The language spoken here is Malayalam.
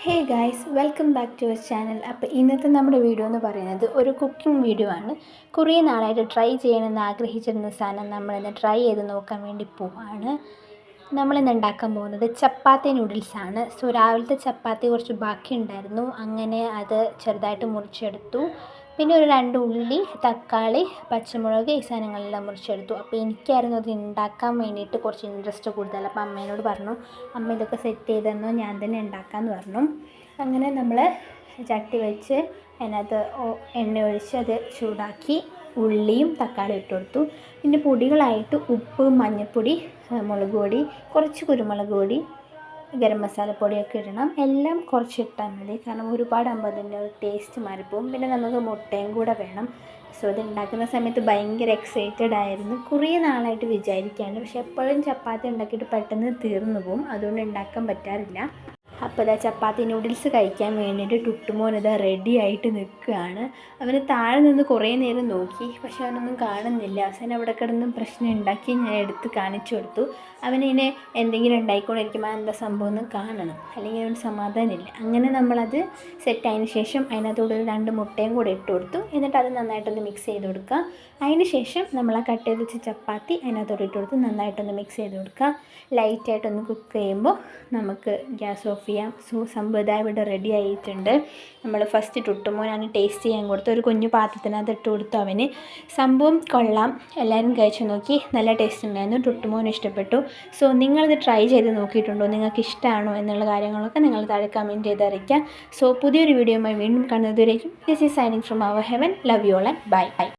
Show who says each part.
Speaker 1: Hey guys, welcome back to our channel. അപ്പോൾ ഇന്നത്തെ നമ്മുടെ വീഡിയോ എന്ന് പറയുന്നത് ഒരു കുക്കിംഗ് വീഡിയോ ആണ്. കുറേ നാളായിട്ട് ട്രൈ ചെയ്യണമെന്ന് ആഗ്രഹിച്ചിരുന്ന സാധനം നമ്മളിന്ന് ട്രൈ ചെയ്ത് നോക്കാൻ വേണ്ടി പോവാണ്. നമ്മളിന്ന് ഉണ്ടാക്കാൻ പോകുന്നത് ചപ്പാത്തി നൂഡിൽസാണ്. സോ രാവിലത്തെ ചപ്പാത്തി കുറച്ച് ബാക്കി ഉണ്ടായിരുന്നു, അങ്ങനെ അത് ചെറുതായിട്ട് മുറിച്ചെടുത്തു. പിന്നെ ഒരു 2 ഉള്ളി, തക്കാളി, പച്ചമുളക് ഈ സാധനങ്ങളെല്ലാം മുറിച്ചെടുത്തു. അപ്പോൾ എനിക്കായിരുന്നു അത് ഉണ്ടാക്കാൻ വേണ്ടിയിട്ട് കുറച്ച് ഇൻട്രസ്റ്റ് കൂടുതൽ. അപ്പോൾ അമ്മേനോട് പറഞ്ഞു, അമ്മ ഇതൊക്കെ സെറ്റ് ചെയ്ത് തന്നോ, ഞാൻ തന്നെ ഉണ്ടാക്കാമെന്ന് പറഞ്ഞു. അങ്ങനെ നമ്മൾ ചട്ടി വെച്ച് അതിനകത്ത് എണ്ണ ഒഴിച്ച് അത് ചൂടാക്കി ഉള്ളിയും തക്കാളിയും ഇട്ട് കൊടുത്തു. പിന്നെ പൊടികളായിട്ട് ഉപ്പ്, മഞ്ഞൾപ്പൊടി, മുളക് പൊടി, കുറച്ച് കുരുമുളക് പൊടി, ഗരം മസാലപ്പൊടിയൊക്കെ ഇടണം. എല്ലാം കുറച്ച് ഇട്ടാൽ മതി, കാരണം ഒരുപാടാകുമ്പോൾ അതിൻ്റെ ഒരു ടേസ്റ്റ് മാറിപ്പോവും. പിന്നെ നമുക്ക് മുട്ടയും കൂടെ വേണം. സോ ഇത് ഉണ്ടാക്കുന്ന സമയത്ത് ഭയങ്കര എക്സൈറ്റഡ് ആയിരുന്നു. കുറേ നാളായിട്ട് വിചാരിക്കുകയാണ്, പക്ഷെ എപ്പോഴും ചപ്പാത്തി ഉണ്ടാക്കിയിട്ട് പെട്ടെന്ന് തീർന്നു പോകും, അതുകൊണ്ട് ഉണ്ടാക്കാൻ പറ്റാറില്ല. അപ്പോൾ ഇതാ ചപ്പാത്തി നൂഡിൽസ് കഴിക്കാൻ വേണ്ടിയിട്ട് ടുട്ടുമോൻ ഇതാ റെഡി ആയിട്ട് നിൽക്കുകയാണ്. അവന് താഴെ നിന്ന് കുറേ നേരം നോക്കി, പക്ഷെ അവനൊന്നും കാണുന്നില്ല. അവസാനം അവിടെ കിടന്ന് പ്രശ്നം ഉണ്ടാക്കി ഞാൻ എടുത്ത് കാണിച്ചു കൊടുത്തു. അവനിങ്ങനെ എന്തെങ്കിലും ഉണ്ടായിക്കൊണ്ടിരിക്കുമ്പോൾ എന്താ സംഭവം എന്ന് കാണണം, അല്ലെങ്കിൽ അവന് സമാധാനമില്ല. അങ്ങനെ നമ്മളത് സെറ്റായതിന് ശേഷം അതിനകത്തോട് 2 മുട്ടയും കൂടെ ഇട്ട് കൊടുത്തു. എന്നിട്ട് അത് നന്നായിട്ടൊന്ന് മിക്സ് ചെയ്ത് കൊടുക്കുക. അതിന് ശേഷം നമ്മൾ ആ കട്ട് ചെയ്ത് വെച്ച ചപ്പാത്തി അതിനകത്തോട് ഇട്ട് കൊടുത്ത് നന്നായിട്ടൊന്ന് മിക്സ് ചെയ്ത് കൊടുക്കുക. ലൈറ്റായിട്ടൊന്ന് കുക്ക് ചെയ്യുമ്പോൾ നമുക്ക് ഗ്യാസ് ഓഫ് ചെയ്യാം. സോ സംഭവം ഇവിടെ റെഡി ആയിട്ടുണ്ട്. നമ്മൾ ഫസ്റ്റ് ടുട്ടുമോനാണ് ടേസ്റ്റ് ചെയ്യാൻ കൊടുത്ത് ഒരു കുഞ്ഞു പാത്രത്തിനകത്ത് ഇട്ട് കൊടുത്തു. അവന് സംഭവം കൊള്ളാം, എല്ലാവരും കഴിച്ചു നോക്കി, നല്ല ടേസ്റ്റ് ഉണ്ടായിരുന്നു. ടുട്ടുമോന് ഇഷ്ടപ്പെട്ടു. സോ നിങ്ങളിത് ട്രൈ ചെയ്ത് നോക്കിയിട്ടുണ്ടോ, നിങ്ങൾക്ക് ഇഷ്ടമാണോ എന്നുള്ള കാര്യങ്ങളൊക്കെ നിങ്ങൾ താഴെ കമൻറ്റ് ചെയ്ത് അറിയിക്കുക. സോ പുതിയൊരു വീഡിയോയുമായി വീണ്ടും കാണുന്നതുവരേക്കും this is signing from our heaven. Love you all and by.